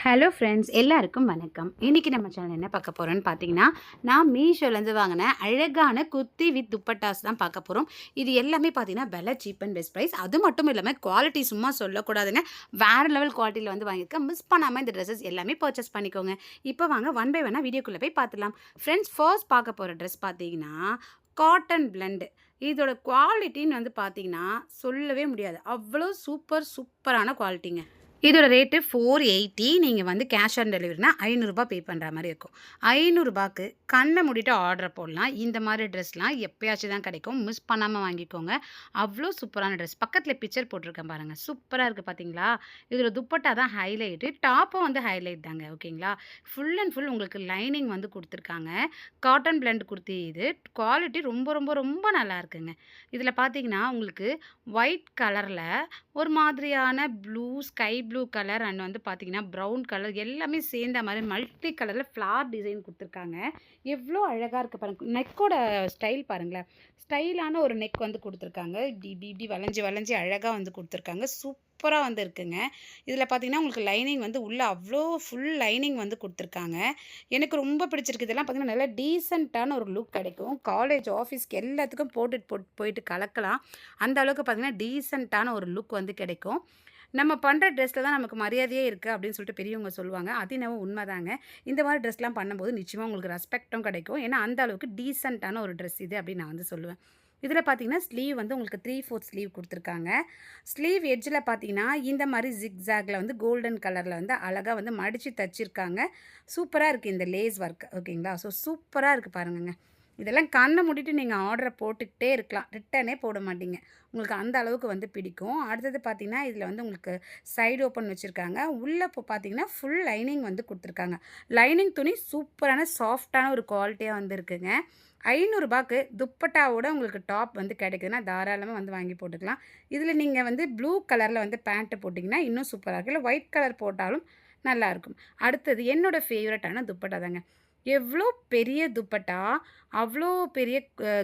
Hello friends, எல்லாருக்கும் வணக்கம். இன்றைக்கி நம்ம சேனல் என்ன பார்க்க போகிறோன்னு பார்த்தீங்கன்னா, நான் மீஷோலேருந்து வாங்கின அழகான குர்த்தி வித் துப்பட்டாஸ் தான் பார்க்க போகிறோம். இது எல்லாமே பார்த்தீங்கன்னா விலை சீப் அண்ட் பெஸ்ட் ப்ரைஸ். அது மட்டும் இல்லாமல் குவாலிட்டி சும்மா சொல்லக்கூடாதுங்க. வேறு லெவல் குவாலிட்டியில் வந்து வாங்கியிருக்கேன். மிஸ் பண்ணாமல் இந்த ட்ரெஸ்ஸஸ் எல்லாமே பர்ச்சேஸ் பண்ணிக்கோங்க. இப்போ வாங்க ஒன் பை ஒன்னாக வீடியோக்குள்ளே போய் பார்த்துலாம். ஃப்ரெண்ட்ஸ், ஃபர்ஸ்ட் பார்க்க போகிற ட்ரெஸ் பார்த்தீங்கன்னா காட்டன் பிளெண்டு. இதோட குவாலிட்டின்னு வந்து பார்த்தீங்கன்னா சொல்லவே முடியாது. அவ்வளோ சூப்பரான குவாலிட்டிங்க. இதோட ரேட்டு 480. நீங்கள் வந்து கேஷ் ஆன் டெலிவரினா ரூ. 500 பே பண்ணுற மாதிரி இருக்கும். ரூ. 500க்கு கண்ணை மூடிட்டு ஆர்டர் போடலாம். இந்த மாதிரி ட்ரெஸ்லாம் எப்போயாச்சும் தான் கிடைக்கும். மிஸ் பண்ணாமல் வாங்கிக்கோங்க. அவ்வளோ சூப்பரான ட்ரெஸ். பக்கத்தில் பிக்சர் போட்டிருக்கேன் பாருங்கள். சூப்பராக இருக்குது பார்த்தீங்களா? இதில் துப்பட்டா தான் ஹைலைட்டு. டாப்பும் வந்து ஹைலைட் தாங்க. ஓகேங்களா? ஃபுல் அண்ட் ஃபுல் உங்களுக்கு லைனிங் வந்து கொடுத்துருக்காங்க. காட்டன் பிளெண்ட் குர்த்தி இது. குவாலிட்டி ரொம்ப நல்லா இருக்குங்க. இதில் பார்த்தீங்கன்னா உங்களுக்கு ஒயிட் கலரில் ஒரு மாதிரியான ஸ்கை ப்ளூ கலர் அண்ட் வந்து பார்த்தீங்கன்னா ப்ரௌன் கலர் எல்லாமே சேர்ந்த மாதிரி மல்டி கலரில் ஃப்ளார் டிசைன் கொடுத்துருக்காங்க. எவ்வளோ அழகாக இருக்குது பாருங்கள். நெக்கோட ஸ்டைல் பாருங்களேன். ஸ்டைலான ஒரு நெக் வந்து கொடுத்துருக்காங்க. இப்படி வளைஞ்சி அழகாக வந்து கொடுத்துருக்காங்க. சூப்பராக வந்து இருக்குங்க. இதில் பார்த்தீங்கன்னா உங்களுக்கு லைனிங் வந்து உள்ளே அவ்வளோ ஃபுல் லைனிங் வந்து கொடுத்துருக்காங்க. எனக்கு ரொம்ப பிடிச்சிருக்கு. இதெல்லாம் பார்த்தீங்கன்னா நல்லா டீசெண்டான ஒரு லுக் கிடைக்கும். காலேஜ் ஆஃபீஸ்க்கு எல்லாத்துக்கும் போயிட்டு கலக்கலாம். அந்த அளவுக்கு பார்த்தீங்கன்னா டீசெண்டான ஒரு லுக் வந்து கிடைக்கும். நம்ம பண்ணுற ட்ரெஸ்ஸில் தான் நமக்கு மரியாதையே இருக்குது அப்படின்னு சொல்லிட்டு பெரியவங்க சொல்லுவாங்க. அது என்னவோ உண்மைதாங்க. இந்த மாதிரி ட்ரெஸ்லாம் பண்ணும்போது நிச்சயமாக உங்களுக்கு ரெஸ்பெக்டும் கிடைக்கும். ஏன்னா அந்த அளவுக்கு டீசெண்டான ஒரு ட்ரெஸ் இது அப்படின்னு நான் வந்து சொல்லுவேன். இதில் பார்த்தீங்கன்னா ஸ்லீவ் வந்து உங்களுக்கு 3/4 ஸ்லீவ் கொடுத்துருக்காங்க. ஸ்லீவ் எட்ஜில் பார்த்தீங்கன்னா இந்த மாதிரி ஜிக்ஸாகில் வந்து கோல்டன் கலரில் வந்து அழகாக வந்து மடித்து தச்சிருக்காங்க. சூப்பராக இருக்குது இந்த லேஸ் ஒர்க். ஓகேங்களா? ஸோ சூப்பராக இருக்குது பாருங்கங்க. இதெல்லாம் கண்ணை மூடிட்டு நீங்கள் ஆர்டரை போட்டுக்கிட்டே இருக்கலாம். ரிட்டனே போட மாட்டீங்க. உங்களுக்கு அந்த அளவுக்கு வந்து பிடிக்கும். அடுத்தது பார்த்தீங்கன்னா இதில் வந்து உங்களுக்கு சைடு ஓப்பன் வச்சுருக்காங்க. உள்ளே இப்போ பார்த்தீங்கன்னா ஃபுல் லைனிங் வந்து கொடுத்துருக்காங்க. லைனிங் துணி சூப்பரான சாஃப்டான ஒரு குவாலிட்டியாக வந்து இருக்குங்க. ரூ. 500க்கு துப்பட்டாவோட உங்களுக்கு டாப் வந்து கிடைக்குதுன்னா தாராளமாக வந்து வாங்கி போட்டுக்கலாம். இதில் நீங்கள் வந்து ப்ளூ கலரில் வந்து பேண்ட்டு போட்டிங்கன்னா இன்னும் சூப்பராக இருக்கும். இல்லை ஒயிட் கலர் போட்டாலும் நல்லாயிருக்கும். அடுத்தது என்னோடய ஃபேவரட்டான துப்பட்டா தாங்க. எவ்வளோ பெரிய துப்பட்டா, அவ்வளோ பெரிய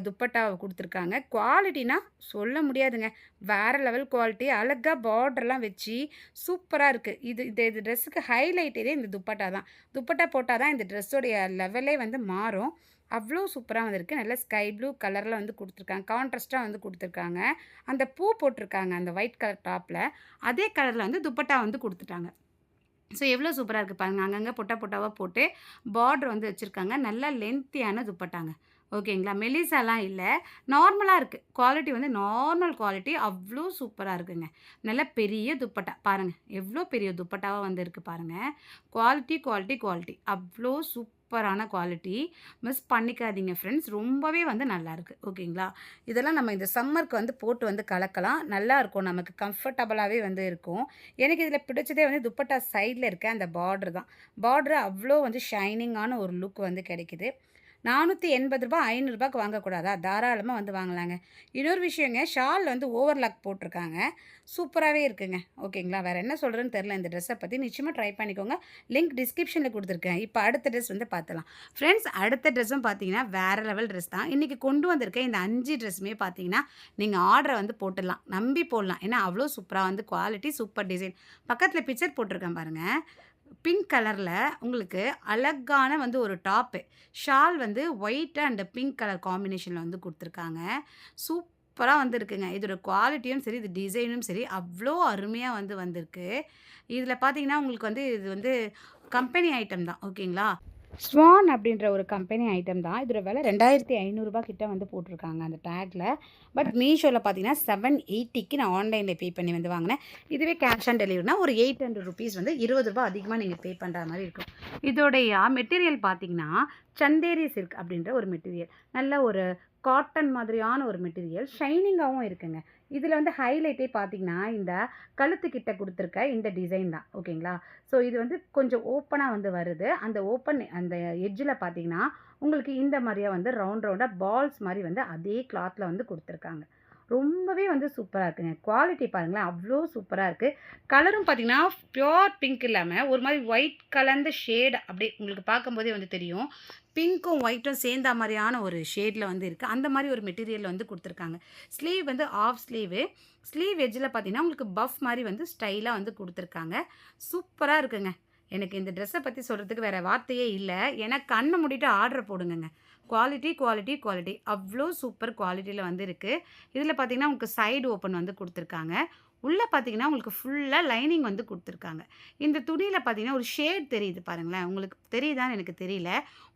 துப்பட்டாவை கொடுத்துருக்காங்க. குவாலிட்டினா சொல்ல முடியாதுங்க. வேறு லெவல் குவாலிட்டி. அழகாக பார்டர்லாம் வச்சு சூப்பராக இருக்குது. இது ட்ரெஸ்ஸுக்கு ஹைலைட்டே இந்த துப்பட்டா தான். துப்பட்டா போட்டால் தான் இந்த ட்ரெஸ்ஸோடைய லெவலே வந்து மாறும். அவ்வளோ சூப்பராக வந்திருக்கு. நல்ல ஸ்கை ப்ளூ கலரில் வந்து கொடுத்துருக்காங்க. கான்ட்ராஸ்ட்டாக வந்து கொடுத்துருக்காங்க. அந்த பூ போட்டிருக்காங்க அந்த ஒயிட் கலர் டாப்பில். அதே கலரில் வந்து துப்பட்டா வந்து கொடுத்துட்டாங்க. ஸோ எவ்வளோ சூப்பராக இருக்குது பாருங்கள். அங்கங்கே பொட்டாவாக போட்டு பார்டர் வந்து வச்சுருக்காங்க. நல்லா லென்த்தியான துப்பட்டாங்க. ஓகேங்களா? மெலிசாலாம் இல்லை, நார்மலாக இருக்குது. குவாலிட்டி வந்து நார்மல் குவாலிட்டி. அவ்வளோ சூப்பராக இருக்குங்க. நல்ல பெரிய துப்பட்டா பாருங்கள். எவ்வளோ பெரிய துப்பட்டாவாக வந்து இருக்குது பாருங்கள். குவாலிட்டி அவ்வளோ சூப்பரான குவாலிட்டி. மிஸ் பண்ணிக்காதீங்க ஃப்ரெண்ட்ஸ். ரொம்பவே வந்து நல்லாயிருக்கு. ஓகேங்களா? இதெல்லாம் நம்ம இந்த சம்மருக்கு வந்து போட்டு வந்து கலக்கலாம். நல்லாயிருக்கும். நமக்கு கம்ஃபர்டபுளாகவே வந்து இருக்கும். எனக்கு இதில் பிடிச்சதே வந்து துப்பட்டா சைடில் இருக்க அந்த பார்டர் தான். பார்டர் அவ்வளோ வந்து ஷைனிங்கான ஒரு லுக் வந்து கிடைக்குது. ரூ. 480 ரூ. 500க்கு வாங்கக்கூடாதா? தாராளமாக வந்து வாங்கலாங்க. இன்னொரு விஷயங்க, ஷால் வந்து ஓவர்லாக் போட்டிருக்காங்க. சூப்பராகவே இருக்குங்க. ஓகேங்களா? வேறு என்ன சொல்கிறேன்னு தெரில இந்த ட்ரெஸ்ஸை பற்றி. நிச்சயமாக ட்ரை பண்ணிக்கோங்க. லிங்க் டிஸ்கிரிப்ஷனில் கொடுத்துருக்கேன். இப்போ அடுத்த ட்ரெஸ் வந்து பார்த்துலாம். ஃப்ரெண்ட்ஸ், அடுத்த ட்ரெஸ்ஸும் பார்த்தீங்கன்னா வேறு லெவல் ட்ரெஸ் தான். இன்றைக்கி கொண்டு வந்திருக்க இந்த 5 ட்ரெஸ்ஸுமே பார்த்தீங்கன்னா நீங்கள் ஆர்டரை வந்து போட்டுடலாம். நம்பி போடலாம். ஏன்னா அவ்வளோ சூப்பராக வந்து குவாலிட்டி, சூப்பர் டிசைன். பக்கத்தில் பிக்சர் போட்டிருக்கேன் பாருங்கள். பிங்க் கலரில் உங்களுக்கு அழகான வந்து ஒரு டாப்பு. ஷால் வந்து ஒயிட் அண்ட் பிங்க் கலர் காம்பினேஷனில் வந்து கொடுத்துருக்காங்க. சூப்பராக வந்துருக்குங்க. இதோட குவாலிட்டியும் சரி, இது டிசைனும் சரி அவ்வளோ அருமையாக வந்து வந்திருக்கு. இதில் பார்த்தீங்கன்னா உங்களுக்கு வந்து இது வந்து கம்பெனி ஐட்டம் தான். ஓகேங்களா? ஸ்வான் அப்படின்ற ஒரு கம்பெனி ஐட்டம் தான். இதோட விலை ரூ. 2500 கிட்ட வந்து போட்டிருக்காங்க அந்த டேக்கில். பட் மீஷோவில் பார்த்தீங்கன்னா 780க்கு நான் ஆன்லைனில் பே பண்ணி வந்து வாங்கினேன். இதுவே கேஷ் ஆன் டெலிவரினா ஒரு ₹800 வந்து ₹20 அதிகமாக நீங்கள் பே பண்ணுற மாதிரி இருக்கும். இதோடைய மெட்டீரியல் பார்த்தீங்கன்னா சந்தேரி சில்க் அப்படின்ற ஒரு மெட்டீரியல். நல்ல ஒரு காட்டன் மாதிரியான ஒரு மெட்டீரியல். ஷைனிங்காகவும் இருக்குங்க. இதில் வந்து ஹைலைட்டே பார்த்தீங்கன்னா இந்த கழுத்துக்கிட்ட கொடுத்துருக்க இந்த டிசைன் தான். ஓகேங்களா? ஸோ இது வந்து கொஞ்சம் ஓப்பனாக வந்து வருது. அந்த எட்ஜில் பார்த்தீங்கன்னா உங்களுக்கு இந்த மாதிரியாக வந்து ரவுண்டாக பால்ஸ் மாதிரி வந்து அதே கிளாத்தில் வந்து கொடுத்துருக்காங்க. ரொம்பவே வந்து சூப்பராக இருக்குங்க. குவாலிட்டி பாருங்களேன், அவ்வளோ சூப்பராக இருக்குது. கலரும் பார்த்தீங்கன்னா பியோர் பிங்க் இல்லாமல் ஒரு மாதிரி ஒயிட் கலந்த ஷேட் அப்படி உங்களுக்கு பார்க்கும்போதே வந்து தெரியும். பிங்க்கும் ஒயிட்டும் சேர்ந்த மாதிரியான ஒரு ஷேடில் வந்து இருக்குது. அந்த மாதிரி ஒரு மெட்டீரியல் வந்து கொடுத்துருக்காங்க. ஸ்லீவ் வந்து ஆஃப் ஸ்லீவு. ஸ்லீவ் எட்ஜில் பார்த்தீங்கன்னா உங்களுக்கு பஃப் மாதிரி வந்து ஸ்டைலாக வந்து கொடுத்துருக்காங்க. சூப்பராக இருக்குங்க. எனக்கு இந்த ட்ரெஸ்ஸை பற்றி சொல்கிறதுக்கு வேறு வார்த்தையே இல்லை. ஏன்னா கண்ணை மூடிட்டு ஆர்டர் போடுங்கங்க. Quality, quality, quality. அவ்வளோ சூப்பர் குவாலிட்டியில் வந்து இருக்குது. இதில் பார்த்தீங்கன்னா உங்களுக்கு சைடு ஓப்பன் வந்து கொடுத்துருக்காங்க. உள்ளே பார்த்தீங்கன்னா உங்களுக்கு ஃபுல்லாக லைனிங் வந்து கொடுத்துருக்காங்க. இந்த துணியில் பார்த்தீங்கன்னா ஒரு ஷேட் தெரியுது பாருங்களேன். உங்களுக்கு தெரியுதான்னு எனக்கு தெரியல.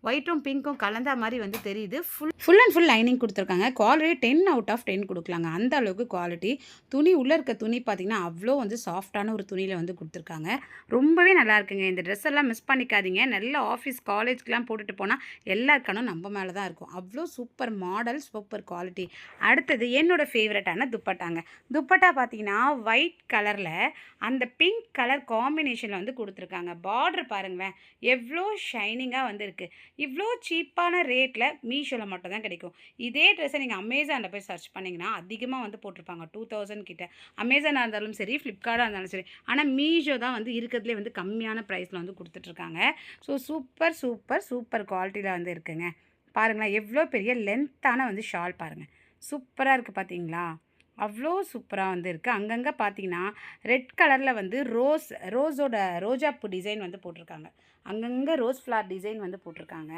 ஒயிட்டும் பிங்க்கும் கலந்த மாதிரி வந்து தெரியுது. ஃபுல் அண்ட் ஃபுல் லைனிங் கொடுத்துருக்காங்க. குவாலிட்டி 10 அவுட் ஆஃப் 10 கொடுக்கலாங்க. அந்த அளவுக்கு குவாலிட்டி. துணி உள்ளே இருக்க துணி பார்த்தீங்கன்னா அவ்வளோ வந்து சாஃப்டான ஒரு துணியில் வந்து கொடுத்துருக்காங்க. ரொம்பவே நல்லா இருக்குங்க. இந்த ட்ரெஸ் எல்லாம் மிஸ் பண்ணிக்காதீங்க. நல்ல ஆஃபீஸ் காலேஜ்க்கெலாம் போட்டுட்டு போனால் எல்லாருக்கானும் நம்ம மேலே தான் இருக்கும். அவ்வளோ சூப்பர் மாடல், சூப்பர் குவாலிட்டி. அடுத்தது என்னோடய ஃபேவரட்டான துப்பட்டாங்க. துப்பட்டா பார்த்தீங்கன்னா ஒயிட் கலரில் அந்த பிங்க் கலர் காம்பினேஷனில் வந்து கொடுத்துருக்காங்க. பார்டர் பாருங்களேன் எவ்வளோ ஷைனிங்காக வந்து இருக்குது. இவ்வளோ சீப்பான ரேட்டில் மீஷோவில் மட்டும் தான் கிடைக்கும். இதே ட்ரெஸ்ஸை நீங்கள் அமேசானில் போய் சர்ச் பண்ணிங்கன்னா அதிகமாக வந்து போட்டிருப்பாங்க 2000 கிட்ட. அமேசானாக இருந்தாலும் சரி, ஃப்ளிப்கார்ட்டாக இருந்தாலும் சரி. ஆனால் மீஷோ தான் வந்து இருக்கிறதுலே வந்து கம்மியான ப்ரைஸில் வந்து கொடுத்துட்ருக்காங்க. ஸோ சூப்பர் சூப்பர் சூப்பர் குவாலிட்டியில் வந்து இருக்குங்க. பாருங்களேன் எவ்வளோ பெரிய லென்த்தான வந்து ஷால் பாருங்கள். சூப்பராக இருக்குது பார்த்தீங்களா? அவ்வளோ சூப்பராக வந்து இருக்குது. அங்கங்கே பார்த்தீங்கன்னா ரெட் கலரில் வந்து ரோஸோட ரோஜாப்பூ டிசைன் வந்து போட்டிருக்காங்க. அங்கங்கே ரோஸ் ஃப்ளார் டிசைன் வந்து போட்டிருக்காங்க.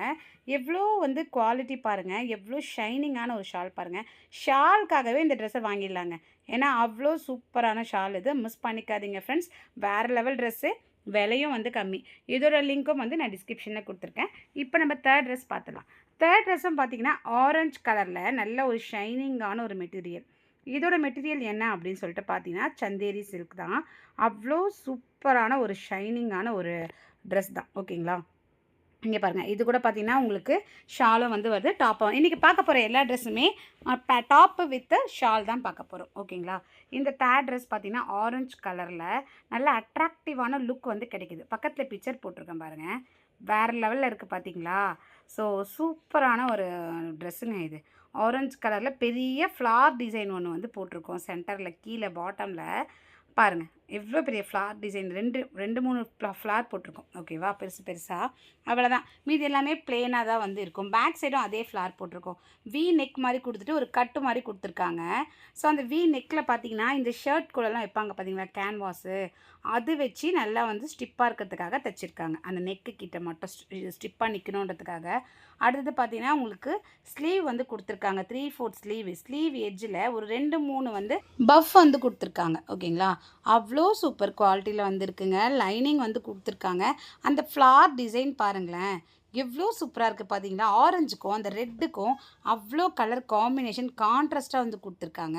எவ்வளோ வந்து குவாலிட்டி பாருங்கள். எவ்வளோ ஷைனிங்கான ஒரு ஷால் பாருங்கள். ஷாலுக்காகவே இந்த ட்ரெஸ்ஸை வாங்கிடலாங்க. ஏன்னா அவ்வளோ சூப்பரான ஷால் இது. மிஸ் பண்ணிக்காதீங்க ஃப்ரெண்ட்ஸ். வேறு லெவல் ட்ரெஸ்ஸு. விலையும் வந்து கம்மி. இதோட லிங்க்கும் வந்து நான் டிஸ்கிரிப்ஷனில் கொடுத்துருக்கேன். இப்போ நம்ம தேர்ட் ட்ரெஸ் பார்த்துலாம். தேர்ட் ட்ரெஸ்ஸும் பார்த்தீங்கன்னா ஆரஞ்சு கலரில் நல்ல ஒரு ஷைனிங்கான ஒரு மெட்டீரியல். இதோட மெட்டீரியல் என்ன அப்படின்னு சொல்லிட்டு பார்த்தீங்கன்னா சந்தேரி சில்க் தான். அவ்வளோ சூப்பரான ஒரு ஷைனிங்கான ஒரு ட்ரெஸ் தான். ஓகேங்களா? இங்கே பாருங்கள். இது கூட பார்த்தீங்கன்னா உங்களுக்கு ஷாலும் வந்து வருது, டாப்பும். இன்றைக்கி பார்க்க போகிற எல்லா ட்ரெஸ்ஸுமே டாப்பு வித் ஷால் தான் பார்க்க போகிறோம். ஓகேங்களா? இந்த தேர்ட் ட்ரெஸ் பார்த்தீங்கன்னா ஆரஞ்சு கலரில் நல்ல அட்ராக்டிவான லுக் வந்து கிடைக்குது. பக்கத்தில் பிக்சர் போட்டிருக்கேன் பாருங்கள். வேறு லெவலில் இருக்குது பார்த்தீங்களா? ஸோ சூப்பரான ஒரு ட்ரெஸ்ஸுங்க இது. ஆரஞ்சு கலரில் பெரிய ஃப்ளார் டிசைன் ஒன்று வந்து போட்டிருக்கோம். சென்டரில் கீழே பாட்டமில் பாருங்கள் எவ்வளோ பெரிய ஃப்ளார் டிசைன். ரெண்டு மூணு ஃப்ளார் போட்டிருக்கோம். ஓகேவா? பெருசாக அவ்வளோதான். மீதி எல்லாமே பிளெயினாக தான் வந்து இருக்கும். பேக் சைடும் அதே ஃப்ளார் போட்டிருக்கோம். வி நெக் மாதிரி கொடுத்துட்டு ஒரு கட்டு மாதிரி கொடுத்துருக்காங்க. ஸோ அந்த வி நெக்கில் பார்த்தீங்கன்னா இந்த ஷர்ட் கூடலாம் வைப்பாங்க பார்த்தீங்களா, கேன்வாஸு, அது வச்சு நல்லா வந்து ஸ்டிப்பாக இருக்கிறதுக்காக தைச்சிருக்காங்க. அந்த நெக்கு கிட்ட மட்டும் ஸ்டிப்பாக நிற்கணுன்றதுக்காக. அடுத்தது பார்த்தீங்கன்னா உங்களுக்கு ஸ்லீவ் வந்து கொடுத்துருக்காங்க. 3/4 ஸ்லீவ் எட்ஜில் ஒரு 2-3 வந்து பஃப் வந்து கொடுத்துருக்காங்க. ஓகேங்களா? அவ்வளோ சூப்பர் குவாலிட்டியில் வந்துருக்குங்க. லைனிங் வந்து கொடுத்துருக்காங்க. அந்த ஃப்ளார் டிசைன் பாருங்களேன் எவ்வளோ சூப்பராக இருக்குது பார்த்தீங்களா? ஆரஞ்சுக்கும் அந்த ரெட்டுக்கும் அவ்வளோ கலர் காம்பினேஷன் கான்ட்ராஸ்ட்டாக வந்து கொடுத்துருக்காங்க.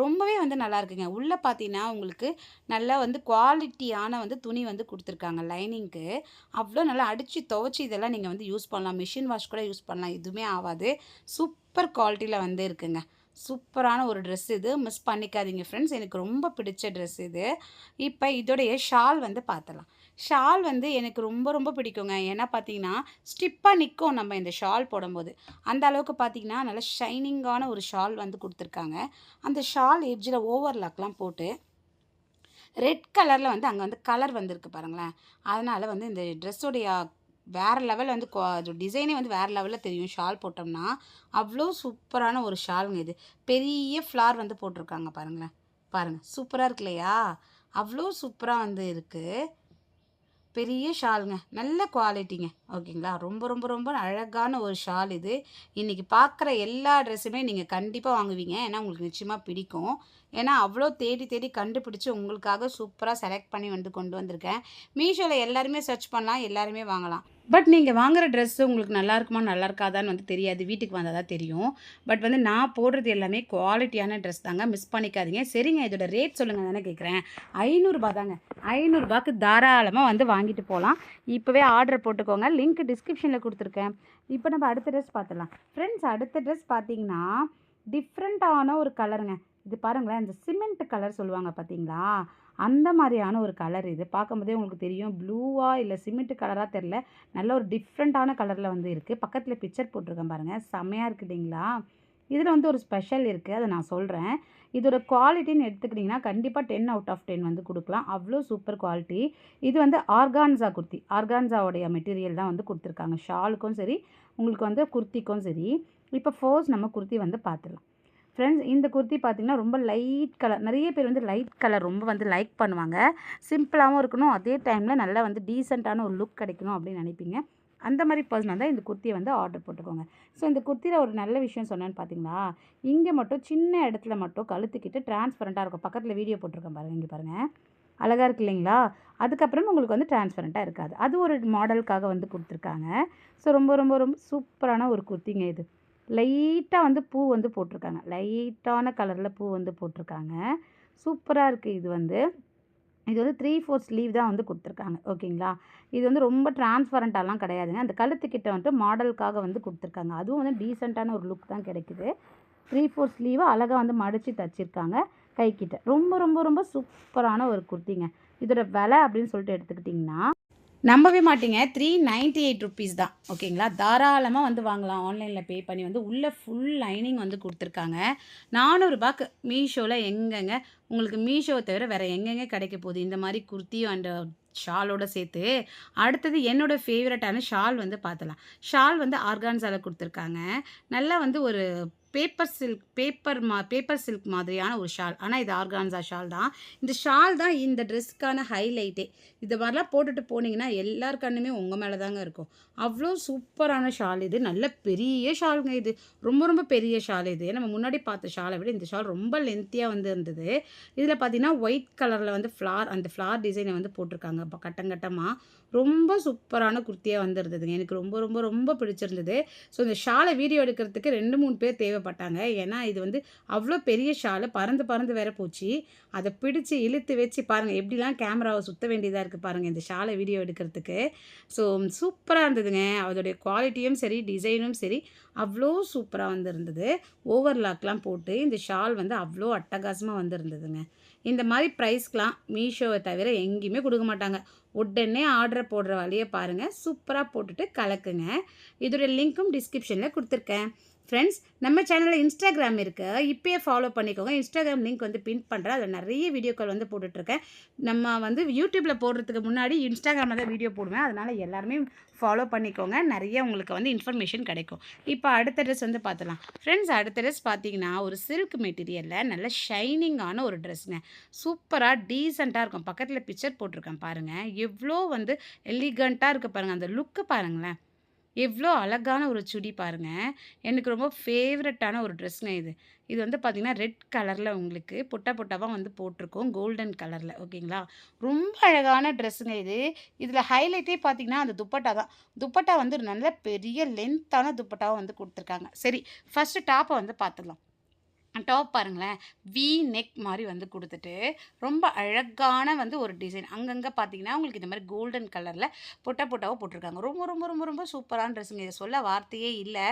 ரொம்பவே வந்து நல்லா இருக்குங்க. உள்ளே பார்த்தீங்கன்னா உங்களுக்கு நல்லா வந்து குவாலிட்டியான வந்து துணி வந்து கொடுத்துருக்காங்க லைனிங்க்கு. அவ்வளோ நல்லா அடித்து துவைச்சி இதெல்லாம் நீங்கள் வந்து யூஸ் பண்ணலாம். மிஷின் வாஷ் கூட யூஸ் பண்ணலாம். எதுவுமே ஆகாது. சூப்பர் குவாலிட்டியில் வந்து இருக்குங்க. சூப்பரான ஒரு ட்ரெஸ் இது. மிஸ் பண்ணிக்காதீங்க ஃப்ரெண்ட்ஸ். எனக்கு ரொம்ப பிடிச்ச ட்ரெஸ் இது. இப்போ இதோடைய ஷால் வந்து பார்த்தலாம். ஷால் வந்து எனக்கு ரொம்ப ரொம்ப பிடிக்குங்க. ஏன்னா பார்த்தீங்கன்னா ஸ்டிப்பாக நிற்கும் நம்ம இந்த ஷால் போடும்போது. அந்த அளவுக்கு பார்த்தீங்கன்னா நல்லா ஷைனிங்கான ஒரு ஷால் வந்து கொடுத்துருக்காங்க. அந்த ஷால் எட்ஜில் ஓவர்லாக்லாம் போட்டு ரெட் கலரில் வந்து அங்கே வந்து கலர் வந்திருக்கு பாருங்களேன். அதனால் வந்து இந்த ட்ரெஸ்ஸோடைய வேறு லெவல் வந்து டிசைனே வந்து வேறு லெவலில் தெரியும் ஷால் போட்டோம்னா. அவ்வளோ சூப்பரான ஒரு ஷாலுங்க இது. பெரிய ஃப்ளார் வந்து போட்டிருக்காங்க பாருங்களேன். பாருங்கள் சூப்பராக இருக்கு இல்லையா? அவ்வளோ சூப்பராக வந்து இருக்குது. பெரிய ஷாலுங்க. நல்ல குவாலிட்டிங்க. ஓகேங்களா? ரொம்ப ரொம்ப ரொம்ப அழகான ஒரு ஷால் இது. இன்றைக்கி பார்க்குற எல்லா ட்ரெஸ்ஸுமே நீங்கள் கண்டிப்பாக வாங்குவீங்க. ஏன்னா உங்களுக்கு நிச்சயமாக பிடிக்கும். ஏன்னா அவ்வளோ தேடி தேடி கண்டுபிடிச்சி உங்களுக்காக சூப்பராக செலக்ட் பண்ணி வந்து கொண்டு வந்திருக்கேன். மீஷோவில் எல்லாருமே சர்ச் பண்ணலாம், எல்லாருமே வாங்கலாம். பட் நீங்கள் வாங்குகிற ட்ரெஸ்ஸு உங்களுக்கு நல்லா இருக்குமா நல்லா இருக்காதான்னு வந்து தெரியாது. வீட்டுக்கு வந்தால் தான் தெரியும். பட் வந்து நான் போடுறது எல்லாமே குவாலிட்டியான ட்ரெஸ் தாங்க. மிஸ் பண்ணிக்காதீங்க. சரிங்க, இதோட ரேட் சொல்லுங்கள் தானே கேட்குறேன். 500 தாங்க. 500 தாராளமாக வந்து வாங்கிட்டு போகலாம். இப்போவே ஆர்டர் போட்டுக்கோங்க. லிங்க் டிஸ்கிரிப்ஷனில் கொடுத்துருக்கேன். இப்போ நம்ம அடுத்த ட்ரெஸ் பார்த்துடலாம். ஃப்ரெண்ட்ஸ், அடுத்த ட்ரெஸ் பார்த்தீங்கன்னா டிஃப்ரெண்ட்டான ஒரு கலருங்க. இது பாருங்களேன், இந்த சிமெண்ட் கலர் சொல்லுவாங்க பார்த்தீங்களா, அந்த மாதிரியான ஒரு கலர் இது. பார்க்கும்போதே உங்களுக்கு தெரியும். ப்ளூவா இல்லை சிமெண்ட் கலராக தெரில. நல்ல ஒரு டிஃப்ரெண்ட்டான கலரில் வந்து இருக்குது. பக்கத்தில் பிக்சர் போட்டிருக்கேன் பாருங்கள். செம்மையாக இருக்குது இல்லைங்களா? இதில் வந்து ஒரு ஸ்பெஷல் இருக்குது, அதை நான் சொல்கிறேன். இதோட குவாலிட்டின்னு எடுத்துக்கிட்டிங்கன்னா கண்டிப்பாக 10 அவுட் ஆஃப் 10 வந்து கொடுக்கலாம். அவ்வளோ சூப்பர் குவாலிட்டி. இது வந்து ஆர்கான்ஸா குர்த்தி. ஆர்கான்ஸாவுடைய மெட்டீரியல் தான் வந்து கொடுத்துருக்காங்க. ஷாலுக்கும் சரி, உங்களுக்கு வந்து குர்த்திக்கும் சரி. இப்போ ஃபர்ஸ்ட் நம்ம குர்த்தி வந்து பார்த்துடலாம். ஃப்ரெண்ட்ஸ் இந்த குர்த்தி பார்த்தீங்கன்னா ரொம்ப லைட் கலர். நிறைய பேர் வந்து லைட் கலர் ரொம்ப வந்து லைக் பண்ணுவாங்க. சிம்பிளாகவும் இருக்கணும், அதே டைமில் நல்லா வந்து டீசெண்டான ஒரு லுக் கிடைக்கணும் அப்படின்னு நினைப்பீங்க. அந்த மாதிரி பர்சனாக தான் இந்த குர்த்தியை வந்து ஆர்டர் போட்டுக்கோங்க. ஸோ இந்த குர்த்தியில் ஒரு நல்ல விஷயம் சொன்னேன்னு பார்த்தீங்களா, இங்கே மட்டும் சின்ன இடத்துல மட்டும் கழுத்துக்கிட்டு டிரான்ஸ்பரண்ட்டாக இருக்கும். பக்கத்தில் வீடியோ போட்டிருக்கேன் பாருங்கள், இங்கே பாருங்கள், அழகாக இருக்கு இல்லைங்களா? அதுக்கப்புறம் உங்களுக்கு வந்து டிரான்ஸ்பரண்ட்டாக இருக்காது. அது ஒரு மாடலுக்காக வந்து கொடுத்துருக்காங்க. ஸோ ரொம்ப ரொம்ப ரொம்ப சூப்பரான ஒரு குர்த்திங்க இது. லைட்டாக வந்து பூ வந்து போட்டிருக்காங்க. லைட்டான கலரில் பூ வந்து போட்டிருக்காங்க. சூப்பராக இருக்குது இது வந்து. இது வந்து 3/4 ஸ்லீவ் தான் வந்து கொடுத்துருக்காங்க. ஓகேங்களா? இது வந்து ரொம்ப டிரான்ஸ்பரண்ட்டாலாம் கிடையாதுங்க. அந்த கழுத்துக்கிட்ட வந்துட்டு மாடலுக்காக வந்து கொடுத்துருக்காங்க. அதுவும் வந்து டீசெண்டான ஒரு லுக் தான் கிடைக்குது. 3/4 ஸ்லீவை அழகாக வந்து மடித்து தச்சிருக்காங்க கைக்கிட்ட. ரொம்ப ரொம்ப ரொம்ப சூப்பரான ஒரு குர்த்திங்க. இதோட விலை அப்படின்னு சொல்லிட்டு எடுத்துக்கிட்டிங்கன்னா நம்பவே மாட்டீங்க, 398 ருப்பீஸ் தான். ஓகேங்களா? தாராளமாக வந்து வாங்கலாம். ஆன்லைனில் பே பண்ணி வந்து உள்ளே ஃபுல் லைனிங் வந்து கொடுத்துருக்காங்க. 400 ரூபாய்க்கு மீஷோவில் எங்கெங்க உங்களுக்கு மீஷோவை தவிர வேறு எங்கெங்கே கிடைக்க போகுது இந்த மாதிரி குர்த்தியும் அண்ட் ஷாலோட சேர்த்து. அடுத்தது என்னோட ஃபேவரட்டான ஷால் வந்து பார்த்தலாம். ஷால் வந்து ஆர்கான்ஸாவில் கொடுத்துருக்காங்க. நல்லா வந்து ஒரு பேப்பர் சில்க் மாதிரியான ஒரு ஷால். ஆனால் இது ஆர்கான்ஸா ஷால் தான். இந்த ஷால் தான் இந்த ட்ரெஸ்ஸுக்கான ஹைலைட்டே. இது மாதிரிலாம் போட்டுட்டு போனீங்கன்னா எல்லார் கண்ணுமே உங்கள் மேலே தாங்க இருக்கும். அவ்வளோ சூப்பரான ஷால் இது. நல்ல பெரிய ஷாலுங்க இது. ரொம்ப ரொம்ப பெரிய ஷால் இது. நம்ம முன்னாடி பார்த்த ஷாலை விட இந்த ஷால் ரொம்ப லென்த்தியாக வந்து இருந்தது. இதில் பார்த்தீங்கன்னா ஒயிட் கலரில் வந்து அந்த ஃப்ளார் டிசைனை வந்து போட்டிருக்காங்க கட்டமாக. ரொம்ப சூப்பரான குர்த்தியாக வந்து இருந்ததுங்க. எனக்கு ரொம்ப ரொம்ப ரொம்ப பிடிச்சிருந்தது. ஸோ இந்த ஷாலை வீடியோ எடுக்கிறதுக்கு 2-3 பேர் தேவைப்பட்டாங்க. ஏன்னா இது வந்து அவ்வளோ பெரிய ஷாலு, பறந்து பறந்து வேற போச்சு. அதை பிடிச்சி இழுத்து வச்சு பாருங்கள், எப்படிலாம் கேமராவை சுற்ற வேண்டியதாக இருக்குது பாருங்கள் இந்த ஷாலை வீடியோ எடுக்கிறதுக்கு. ஸோ சூப்பராக இருந்ததுங்க. அதோடைய குவாலிட்டியும் சரி, டிசைனும் சரி, அவ்வளோ சூப்பராக வந்து இருந்தது. ஓவர்லாக்லாம் போட்டு இந்த ஷால் வந்து அவ்வளோ அட்டகாசமாக வந்து இருந்ததுங்க. இந்த மாதிரி ப்ரைஸ்க்கெலாம் மீஷோவை தவிர எங்கேயுமே கொடுக்க மாட்டாங்க. உடனே ஆர்டரை போடுற வழியை பாருங்கள். சூப்பராக போட்டுட்டு கலக்குங்க. இதோட லிங்க்கும் டிஸ்கிரிப்ஷனில் கொடுத்துருக்கேன். ஃப்ரெண்ட்ஸ், நம்ம சேனலில் இன்ஸ்டாகிராம் இருக்குது, இப்போயே ஃபாலோ பண்ணிக்கோங்க. இன்ஸ்டாகிராம் லிங்க் வந்து பின் பண்ணுறேன். அதில் நிறைய வீடியோக்கள் வந்து போட்டுட்ருக்கேன். நம்ம வந்து யூடியூப்பில் போடுறதுக்கு முன்னாடி இன்ஸ்டாகிராமில் தான் வீடியோ போடுவேன். அதனால் எல்லாருமே ஃபாலோ பண்ணிக்கோங்க. நிறைய உங்களுக்கு வந்து இன்ஃபர்மேஷன் கிடைக்கும். இப்போ அடுத்த ட்ரெஸ் வந்து பார்த்துலாம். ஃப்ரெண்ட்ஸ், அடுத்த ட்ரெஸ் பார்த்தீங்கன்னா ஒரு சில்க் மெட்டீரியலில் நல்ல ஷைனிங்கான ஒரு ட்ரெஸ்ஸுங்க. சூப்பராக டீசெண்டாக இருக்கும். பக்கத்தில் பிக்சர் போட்டிருக்கேன் பாருங்கள். எவ்வளோ வந்து எலிகண்ட்டாக இருக்குது பாருங்கள். அந்த லுக்கு பாருங்களேன், எவ்வளோ அழகான ஒரு சுடி பாருங்கள். எனக்கு ரொம்ப ஃபேவரட்டான ஒரு ட்ரெஸ்ஸுங்க இது. இது வந்து பார்த்திங்கன்னா ரெட் கலரில் உங்களுக்கு பொட்டாவாக வந்து போட்டிருக்கோம், கோல்டன் கலரில். ஓகேங்களா? ரொம்ப அழகான ட்ரெஸ்ஸுங்க இது. இதில் ஹைலைட்டே பார்த்திங்கன்னா அந்த துப்பட்டா தான். துப்பட்டா வந்து ஒரு நல்ல பெரிய லென்த்தான துப்பட்டாவை வந்து கொடுத்துருக்காங்க. சரி, ஃபஸ்ட்டு டாப்பை வந்து பார்த்துடலாம். டாப் பாருங்களேன், வி நெக் மாதிரி வந்து கொடுத்துட்டு ரொம்ப அழகான வந்து ஒரு டிசைன். அங்கங்கே பார்த்தீங்கன்னா உங்களுக்கு இந்த மாதிரி கோல்டன் கலரில் பொட்டாவாக போட்டிருக்காங்க. ரொம்ப ரொம்ப ரொம்ப ரொம்ப சூப்பரான ட்ரெஸ்ஸுங்க. இதை சொல்ல வார்த்தையே இல்லை.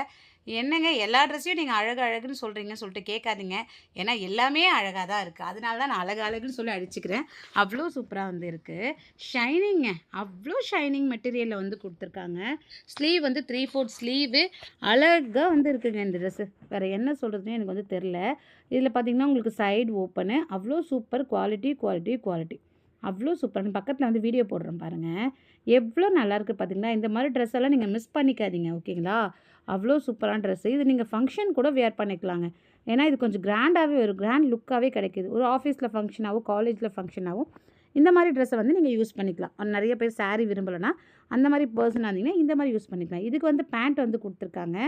என்னங்க எல்லா ட்ரெஸ்ஸையும் நீங்கள் அழகுன்னு சொல்கிறீங்கன்னு சொல்லிட்டு கேட்காதீங்க. ஏன்னா எல்லாமே அழகாக தான் இருக்குது. அதனால தான் நான் அழகுன்னு சொல்லி அடிச்சுக்கிறேன். அவ்வளோ சூப்பராக வந்து இருக்குது. ஷைனிங்க, அவ்வளோ ஷைனிங் மெட்டீரியலில் வந்து கொடுத்துருக்காங்க. ஸ்லீவ் வந்து 3/4 ஸ்லீவு. அழகாக வந்து இருக்குங்க இந்த ட்ரெஸ்ஸு. வேறு என்ன சொல்கிறதுனே எனக்கு வந்து தெரில. இதில் பார்த்திங்கன்னா உங்களுக்கு சைடு ஓப்பனு. அவ்வளோ சூப்பர் குவாலிட்டி. அவ்வளோ சூப்பர். பக்கத்தில் வந்து வீடியோ போடுறேன் பாருங்கள். எவ்வளோ நல்லாயிருக்கு பார்த்தீங்களா? இந்த மாதிரி ட்ரெஸ் எல்லாம் நீங்கள் மிஸ் பண்ணிக்காதீங்க. ஓகேங்களா? அவ்வளோ சூப்பரான ட்ரெஸ்ஸு. இது நீங்கள் ஃபங்க்ஷன் கூட வியர் பண்ணிக்கலாங்க. ஏன்னா இது கொஞ்சம் கிராண்டாகவே ஒரு கிராண்ட் லுக்காகவே கிடைக்கிது. ஒரு ஆஃபீஸில் ஃபங்க்ஷனாகவும் காலேஜில் ஃபங்க்ஷனாகவும் இந்த மாதிரி ட்ரெஸ்ஸை வந்து நீங்கள் யூஸ் பண்ணிக்கலாம். நிறைய பேர் சாரீ விரும்பலைன்னா அந்த மாதிரி பர்சனாக இருந்தீங்கன்னா இந்த மாதிரி யூஸ் பண்ணிக்கலாம். இதுக்கு வந்து பேண்ட் வந்து கொடுத்துருக்காங்க.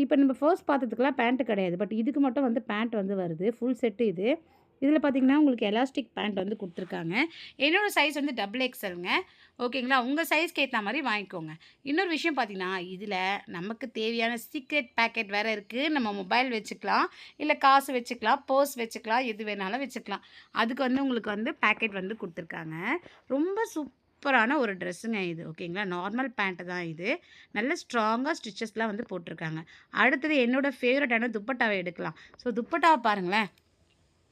இப்போ நம்ம ஃபர்ஸ்ட் பார்த்ததுக்கெல்லாம் பேண்ட்டு கிடையாது. பட் இதுக்கு மட்டும் வந்து பேண்ட் வந்து வருது. ஃபுல் செட்டு இது. இதில் பார்த்திங்கன்னா உங்களுக்கு எலாஸ்டிக் பேண்ட் வந்து கொடுத்துருக்காங்க. என்னோடய சைஸ் வந்து XXLங்க. ஓகேங்களா? உங்கள் சைஸ்க்கு ஏற்ற மாதிரி வாங்கிக்கோங்க. இன்னொரு விஷயம் பார்த்திங்கன்னா, இதில் நமக்கு தேவையான சீக்ரெட் பேக்கெட் வேறு இருக்குது. நம்ம மொபைல் வச்சுக்கலாம், இல்லை காசு வச்சுக்கலாம், பர்ஸ் வச்சுக்கலாம், எது வேணாலும் வச்சுக்கலாம். அதுக்கு வந்து உங்களுக்கு வந்து பேக்கெட் வந்து கொடுத்துருக்காங்க. ரொம்ப சூப்பரான ஒரு ட்ரெஸ்ஸுங்க இது. ஓகேங்களா? நார்மல் பேண்ட்டு தான் இது. நல்ல ஸ்ட்ராங்காக ஸ்டிச்சஸ்லாம் வந்து போட்டிருக்காங்க. அடுத்தது என்னோடய ஃபேவரட்டான துப்பட்டாவை எடுக்கலாம். ஸோ துப்பட்டாவை பாருங்களேன்.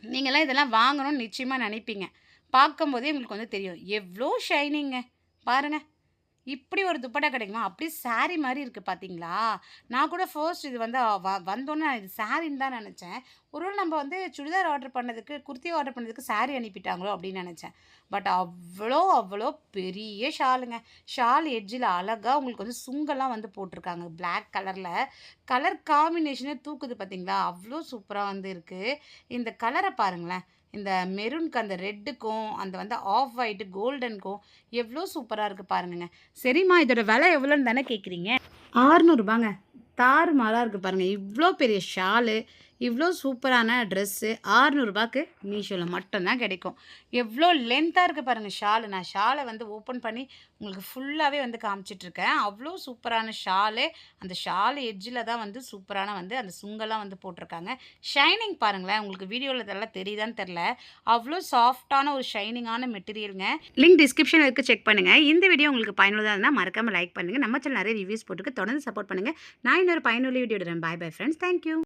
நீங்களாம் இதெல்லாம் வாங்கணும்னு நிச்சயமாக நினைப்பீங்க. பார்க்கும்போதே உங்களுக்கு வந்து தெரியும் எவ்வளோ ஷைனிங்க பாருங்கள். இப்படி ஒரு துப்பட்டா கிடைக்குமா? அப்படியே சாரி மாரி இருக்கு பார்த்தீங்களா? நான் கூட ஃபர்ஸ்ட் இது வந்து வந்தோனே இது சாரின்னு தான் நெனச்சேன். ஒருவேள நம்ம வந்து சுடிதார் ஆர்டர் பண்ணதுக்கு, குர்த்தி ஆர்டர் பண்ணதுக்கு சாரி அனுப்பிட்டாங்களோ அப்படின்னு நெனச்சேன். பட் அவ்வளோ பெரிய ஷாலுங்க. ஷால் எட்ஜில அழகா உங்களுக்கு வந்து சுங்கெல்லாம் வந்து போட்டிருக்காங்க. பிளாக் கலர்ல. கலர் காம்பினேஷனே தூக்குது பார்த்தீங்களா? அவ்ளோ சூப்பரா வந்து இருக்கு. இந்த கலர பாருங்களேன். இந்த மெரூனுக்கு அந்த ரெட்டுக்கும், அந்த வந்து ஆஃப் ஒயிட் கோல்டனுக்கும் எவ்ளோ சூப்பரா இருக்கு பாருங்கங்க. சரிம்மா இதோட விலை எவ்வளோன்னு தானே கேட்குறீங்க? ரூ. 600 தாறுமாறா இருக்கு பாருங்க. இவ்ளோ பெரிய ஷாலு, இவ்ளோ சூப்பரான ட்ரெஸ்ஸு ரூ. 600க்கு மீஷோல மட்டும் தான் கிடைக்கும். எவ்ளோ லென்த்தா இருக்கு பாருங்க ஷாலு. நான் ஷால வந்து ஓப்பன் பண்ணி உங்களுக்கு ஃபுல்லாவே வந்து காமிச்சிட்டுருக்கேன். அவ்ளோ சூப்பரான ஷாலு. அந்த ஷால் எட்ஜில தான் வந்து சூப்பரான வந்து அந்த சுங்கெல்லாம் வந்து போட்டிருக்காங்க. ஷைனிங் பாருங்களேன். உங்களுக்கு வீடியோல இதெல்லாம் தெரியுதான்னு தெரியல. அவ்ளோ சாஃப்ட்டான ஒரு ஷைனிங்கான மெட்டீரியல்ங்க. லிங்க் டிஸ்கிரிப்ஷன்ல இருக்கு செக் பண்ணுங்க. இந்த வீடியோ உங்களுக்கு பயனுள்ளதா இருந்தா மறக்காம லைக் பண்ணுங்க. நம்ம சேனல் நெறைய ரிவ்யூஸ் போட்டுருக்கு. தொடர்ந்து சப்போர்ட் பண்ணுங்க. நான் இன்னொரு பயனுள்ள வீடியோட வரேன். பாய் பாய் ஃப்ரெண்ட்ஸ். Thank you.